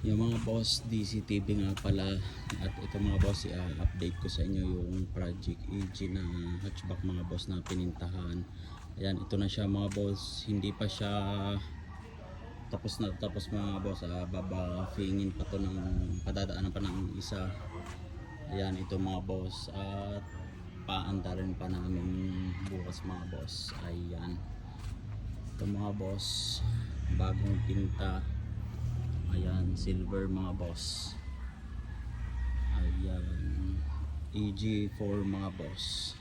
Yung mga boss, DCTV nga pala. At ito mga boss, i-update ko sa inyo yung Project EG na hatchback mga boss na pinintahan. Ayan, ito na siya mga boss. Hindi pa siya tapos na tapos mga boss. Babafingin pa to ng padadaanan pa ng isa. Ayan, ito mga boss. At paanda rin pa namin bukas mga boss. Ayan, ito mga boss, bagong pinta. Ayan, silver mga boss. Ayan, EG4 mga boss.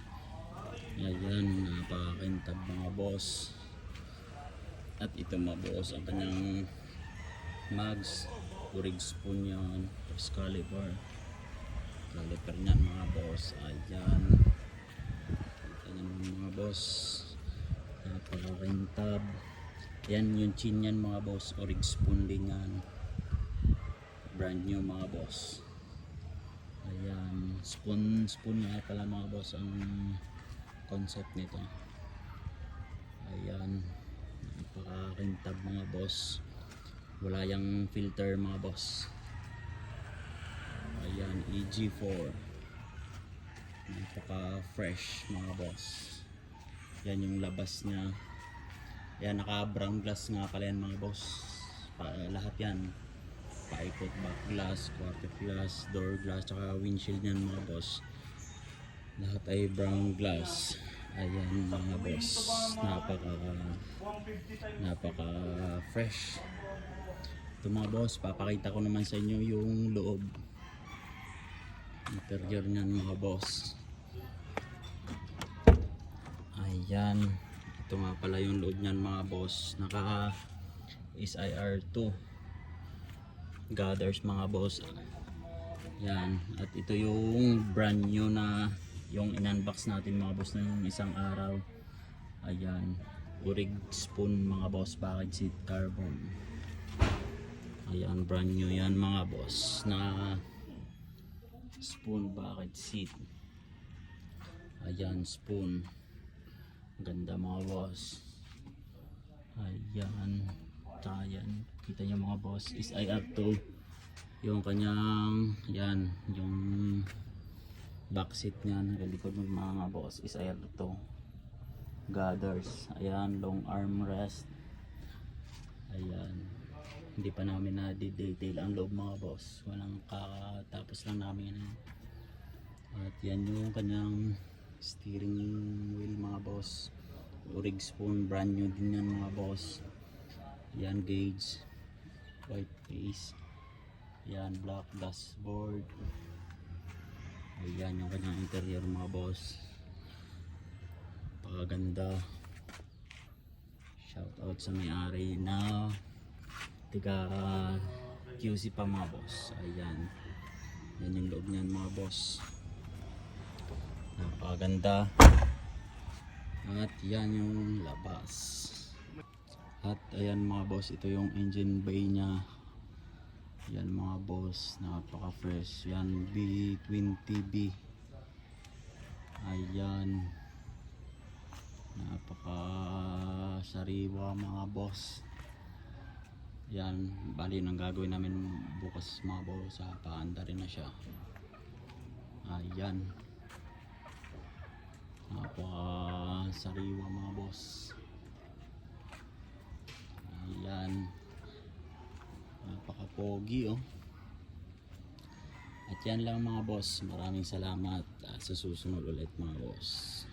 Ayan, napakakintab mga boss. At ito mga boss, ang kanyang mags, rig spoon yan, caliper nyan mga boss. Ayan, ayan mga boss, napakakintab. Ayan yung chin yan mga boss, rig spoon din yan, brand new mga boss. Ayan, spoon nga pala mga boss ang concept nito. Ayan, napakakintab mga boss, wala yung filter mga boss. Ayan, EG4, napaka fresh mga boss. Yan yung labas nya. Ayan, naka brown glass nga pala yan mga boss. Lahat yan, paikot, back glass, quarter glass, door glass, tsaka windshield yan mga boss. Lahat ay brown glass. Ayan mga boss, napaka fresh. Ito mga boss, papakita ko naman sa inyo yung loob, interior nyan mga boss. Ayan, ito nga pala yung loob nyan mga boss. Naka SIR2 gathers mga boss. Yan, at ito yung brand new na yung in-unbox natin mga boss na yung isang araw. Ayan, rig spoon mga boss, package seat carbon. Ayan, brand new yan mga boss na spoon package seat. Ayan, spoon, ganda mga boss. Ayan, ayan, kita nyo mga boss, SIR2 yung kanyang, yan yung back seat nya, nagalikod ng mga boss, SIR2 gathers. Ayan, long armrest. Ayan, hindi pa namin na detail ang loob mga boss, walang kakatapos lang namin. At yan yung kanyang steering wheel mga boss, rig spoon, brand new din yan mga boss. Yan, gauge, white face. Yan, black dashboard. Ayan yung kanyang interior mga boss, paganda. Shout out sa may-ari na tiga QC pa mga boss. Ayan, yan yung loob niyan mga boss, napakaganda. At yan yung labas. At ayan mga boss, ito yung engine bay nya. Yan mga boss, napaka fresh. Yan, B20B. Ayan, napaka sariwa mga boss. Yan, bali nang gagawin namin bukas mga boss, paanda rin na siya. Ayan, napaka sariwa mga boss. Ayan, napaka pogi oh. At yan lang mga boss, maraming salamat. Sa susunod ulit mga boss.